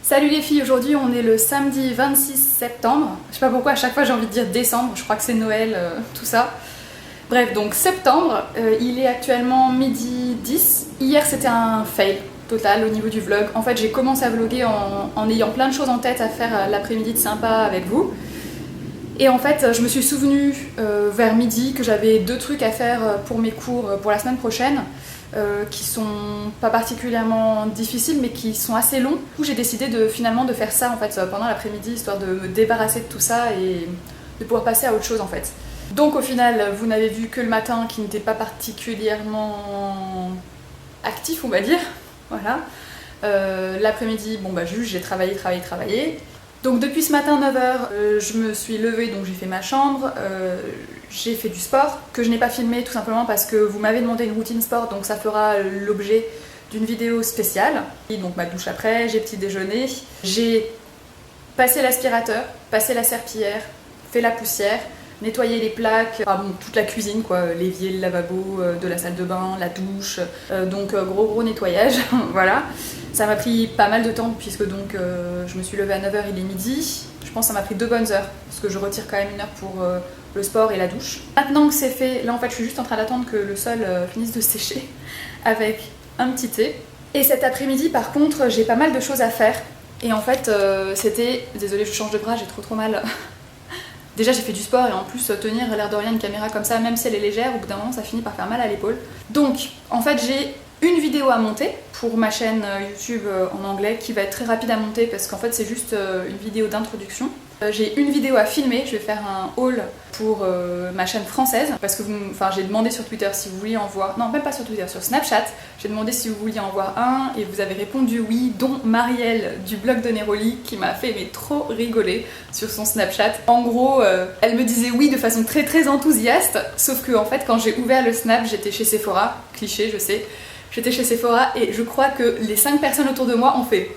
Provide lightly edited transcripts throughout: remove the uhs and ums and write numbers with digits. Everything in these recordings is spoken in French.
Salut les filles, aujourd'hui on est le samedi 26 septembre. Je sais pas pourquoi à chaque fois j'ai envie de dire décembre, je crois que c'est Noël, tout ça. Bref, donc septembre, il est actuellement midi 10. Hier c'était un fail total au niveau du vlog. En fait j'ai commencé à vlogger en ayant plein de choses en tête à faire l'après-midi de sympa avec vous. Et en fait je me suis souvenue vers midi que j'avais 2 trucs à faire pour mes cours pour la semaine prochaine. Qui sont pas particulièrement difficiles mais qui sont assez longs. Du coup j'ai décidé finalement de faire ça en fait pendant l'après-midi, histoire de me débarrasser de tout ça et de pouvoir passer à autre chose en fait. Donc au final vous n'avez vu que le matin qui n'était pas particulièrement actif on va dire, voilà. L'après-midi, bon bah juste j'ai travaillé. Donc depuis ce matin 9h, je me suis levée, donc j'ai fait ma chambre, j'ai fait du sport, que je n'ai pas filmé tout simplement parce que vous m'avez demandé une routine sport, donc ça fera l'objet d'une vidéo spéciale. Et donc ma douche après, j'ai petit déjeuner, j'ai passé l'aspirateur, passé la serpillière, fait la poussière, nettoyer les plaques, toute la cuisine quoi, l'évier, le lavabo, de la salle de bain, la douche, donc gros nettoyage, voilà. Ça m'a pris pas mal de temps puisque donc je me suis levée à 9h, il est midi. Je pense que ça m'a pris 2 bonnes heures parce que je retire quand même 1 heure pour le sport et la douche. Maintenant que c'est fait, là en fait je suis juste en train d'attendre que le sol finisse de sécher avec un petit thé. Et cet après-midi par contre j'ai pas mal de choses à faire. Et en fait c'était... Désolée je change de bras, j'ai trop mal. Déjà j'ai fait du sport et en plus tenir l'air de rien une caméra comme ça, même si elle est légère, au bout d'un moment ça finit par faire mal à l'épaule. Donc en fait j'ai une vidéo à monter pour ma chaîne YouTube en anglais qui va être très rapide à monter parce qu'en fait c'est juste une vidéo d'introduction. J'ai une vidéo à filmer, je vais faire un haul pour ma chaîne française parce que j'ai demandé sur Twitter si vous vouliez en voir, non même pas sur Twitter, sur Snapchat, j'ai demandé si vous vouliez en voir un et vous avez répondu oui, dont Marielle du blog de Neroli qui m'a fait trop rigoler sur son Snapchat. En gros, elle me disait oui de façon très enthousiaste, sauf que en fait quand j'ai ouvert le Snap, j'étais chez Sephora, cliché je sais, j'étais chez Sephora et je crois que les 5 personnes autour de moi ont fait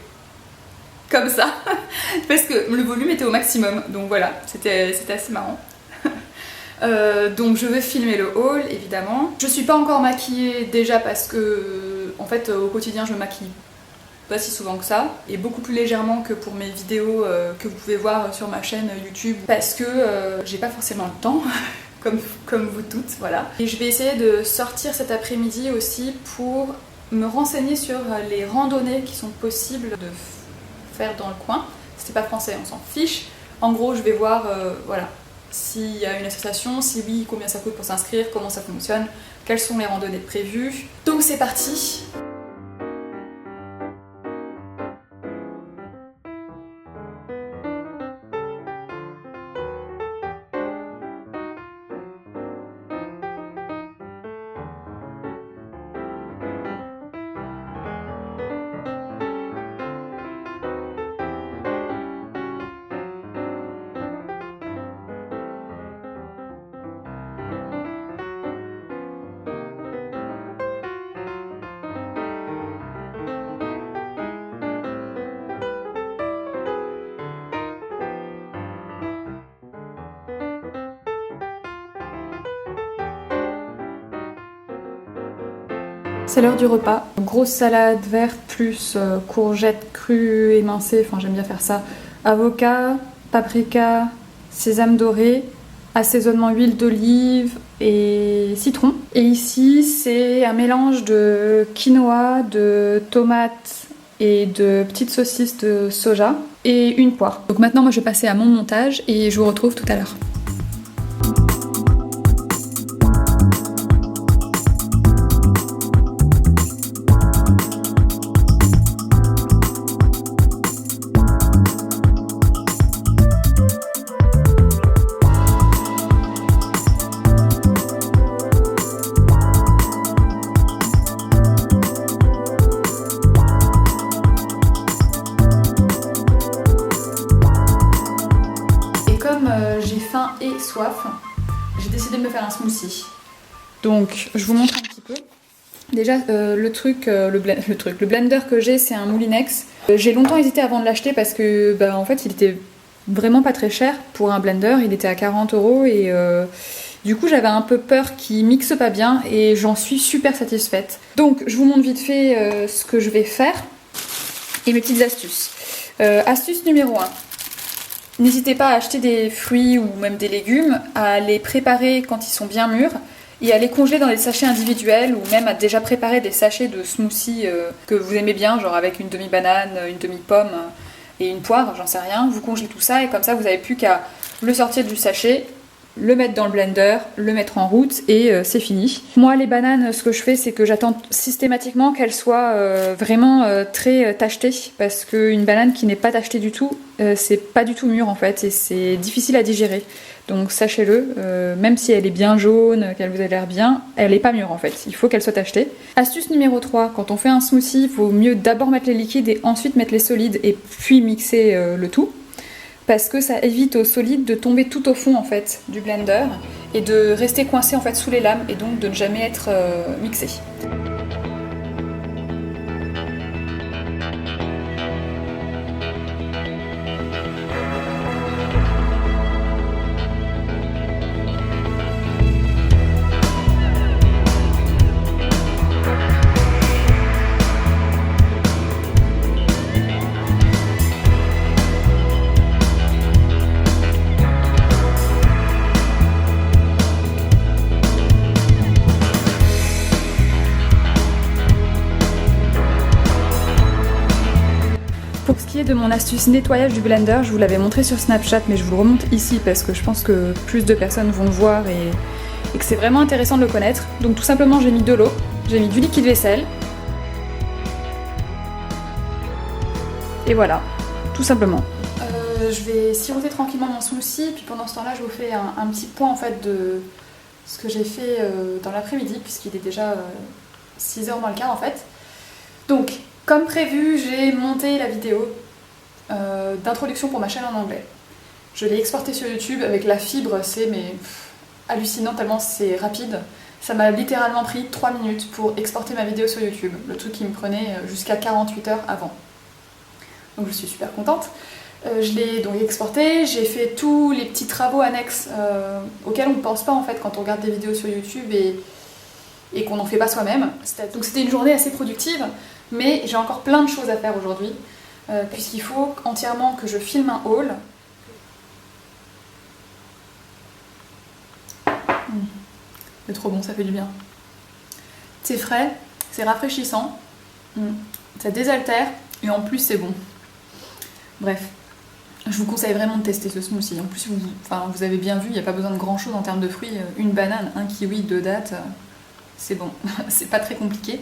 comme ça parce que le volume était au maximum, donc voilà, c'était assez marrant. Donc je vais filmer le haul évidemment. Je suis pas encore maquillée déjà parce que en fait au quotidien je me maquille pas si souvent que ça et beaucoup plus légèrement que pour mes vidéos que vous pouvez voir sur ma chaîne YouTube parce que j'ai pas forcément le temps comme vous toutes, voilà. Et je vais essayer de sortir cet après-midi aussi pour me renseigner sur les randonnées qui sont possibles de faire dans le coin. Si c'est pas français, on s'en fiche. En gros, je vais voir voilà, s'il y a une association, si oui, combien ça coûte pour s'inscrire, comment ça fonctionne, quelles sont les randonnées prévues. Donc c'est parti! C'est l'heure du repas. Grosse salade verte plus courgettes crues émincées, enfin j'aime bien faire ça. Avocat, paprika, sésame doré, assaisonnement huile d'olive et citron. Et ici c'est un mélange de quinoa, de tomates et de petites saucisses de soja et une poire. Donc maintenant moi je vais passer à mon montage et je vous retrouve tout à l'heure. J'ai faim et soif, j'ai décidé de me faire un smoothie. Donc je vous montre un petit peu. Déjà le blender que j'ai c'est un Moulinex. J'ai longtemps hésité avant de l'acheter parce que en fait il était vraiment pas très cher pour un blender, il était à 40 € et du coup j'avais un peu peur qu'il mixe pas bien et j'en suis super satisfaite. Donc je vous montre vite fait ce que je vais faire et mes petites astuces. Astuce numéro 1. N'hésitez pas à acheter des fruits ou même des légumes, à les préparer quand ils sont bien mûrs et à les congeler dans des sachets individuels ou même à déjà préparer des sachets de smoothie que vous aimez bien, genre avec une demi-banane, une demi-pomme et une poire, j'en sais rien. Vous congelez tout ça et comme ça vous n'avez plus qu'à le sortir du sachet, le mettre dans le blender, le mettre en route et c'est fini. Moi les bananes, ce que je fais c'est que j'attends systématiquement qu'elles soient vraiment très tachetées parce qu'une banane qui n'est pas tachetée du tout, c'est pas du tout mûr en fait et c'est difficile à digérer. Donc sachez-le, même si elle est bien jaune, qu'elle vous a l'air bien, elle n'est pas mûre en fait, il faut qu'elle soit tachetée. Astuce numéro 3, quand on fait un smoothie, il vaut mieux d'abord mettre les liquides et ensuite mettre les solides et puis mixer le tout. Parce que ça évite aux solides de tomber tout au fond en fait du blender et de rester coincé en fait sous les lames et donc de ne jamais être mixé. Pour ce qui est de mon astuce nettoyage du blender, je vous l'avais montré sur Snapchat, mais je vous le remonte ici parce que je pense que plus de personnes vont le voir et que c'est vraiment intéressant de le connaître. Donc tout simplement j'ai mis de l'eau, j'ai mis du liquide vaisselle, et voilà, tout simplement. Je vais siroter tranquillement mon smoothie, puis pendant ce temps-là je vous fais un petit point en fait de ce que j'ai fait dans l'après-midi, puisqu'il est déjà 6h moins le quart en fait. Donc, comme prévu, j'ai monté la vidéo d'introduction pour ma chaîne en anglais. Je l'ai exportée sur YouTube avec la fibre, c'est hallucinant tellement c'est rapide. Ça m'a littéralement pris 3 minutes pour exporter ma vidéo sur YouTube, le truc qui me prenait jusqu'à 48 heures avant. Donc je suis super contente. Je l'ai donc exportée, j'ai fait tous les petits travaux annexes auxquels on ne pense pas en fait quand on regarde des vidéos sur YouTube et qu'on n'en fait pas soi-même. Donc c'était une journée assez productive. Mais j'ai encore plein de choses à faire aujourd'hui, puisqu'il faut entièrement que je filme un haul. C'est trop bon, ça fait du bien. C'est frais, c'est rafraîchissant, ça désaltère et en plus c'est bon. Bref, je vous conseille vraiment de tester ce smoothie. En plus, vous avez bien vu, il n'y a pas besoin de grand chose en termes de fruits. Une banane, un kiwi, 2 dattes, c'est bon. C'est pas très compliqué.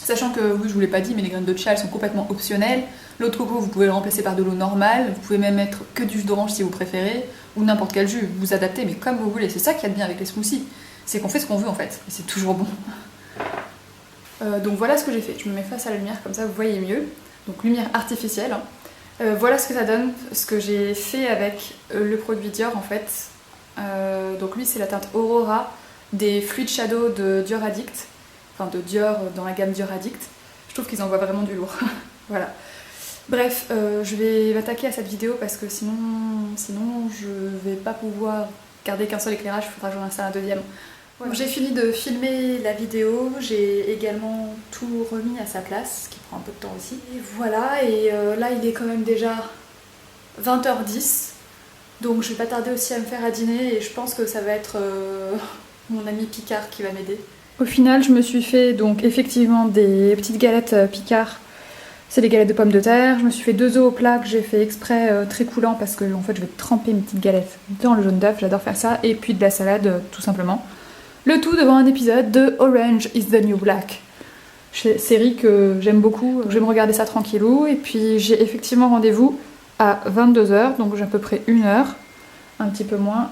Sachant que, oui, je vous l'ai pas dit, mais les graines de chia elles sont complètement optionnelles. L'eau de coco, vous pouvez le remplacer par de l'eau normale. Vous pouvez même mettre que du jus d'orange si vous préférez, ou n'importe quel jus. Vous adaptez, mais comme vous voulez. C'est ça qu'il y a de bien avec les smoothies. C'est qu'on fait ce qu'on veut en fait, et c'est toujours bon. Donc voilà ce que j'ai fait. Je me mets face à la lumière, comme ça vous voyez mieux. Donc lumière artificielle. Voilà ce que ça donne, ce que j'ai fait avec le produit Dior en fait. Donc lui, c'est la teinte Aurora des Fluid Shadow de Dior Addict. Enfin de Dior dans la gamme Dior Addict. Je trouve qu'ils envoient vraiment du lourd. Voilà. Bref, je vais m'attaquer à cette vidéo parce que sinon je vais pas pouvoir garder qu'un seul éclairage, il faudra que j'en installe un deuxième. Voilà. J'ai fini de filmer la vidéo, j'ai également tout remis à sa place, ce qui prend un peu de temps aussi. Et voilà, et là il est quand même déjà 20h10, donc je vais pas tarder aussi à me faire à dîner et je pense que ça va être mon ami Picard qui va m'aider. Au final, je me suis fait donc effectivement des petites galettes Picard. C'est des galettes de pommes de terre. Je me suis fait 2 œufs au plat que j'ai fait exprès très coulant parce que en fait je vais tremper mes petites galettes dans le jaune d'œuf, j'adore faire ça. Et puis de la salade tout simplement. Le tout devant un épisode de Orange is the New Black. Série que j'aime beaucoup, je vais me regarder ça tranquillou. Et puis j'ai effectivement rendez-vous à 22h, donc j'ai à peu près 1 heure, un petit peu moins.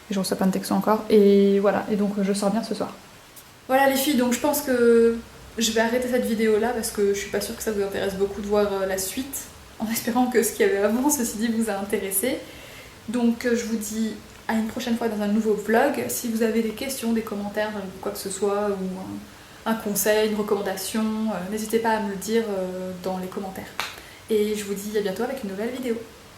Et je reçois plein de textos encore. Et voilà, et donc je sors bien ce soir. Voilà les filles, donc je pense que je vais arrêter cette vidéo là parce que je suis pas sûre que ça vous intéresse beaucoup de voir la suite, en espérant que ce qu'il y avait avant, ceci dit, vous a intéressé. Donc je vous dis à une prochaine fois dans un nouveau vlog. Si vous avez des questions, des commentaires, quoi que ce soit, ou un conseil, une recommandation, n'hésitez pas à me le dire dans les commentaires. Et je vous dis à bientôt avec une nouvelle vidéo.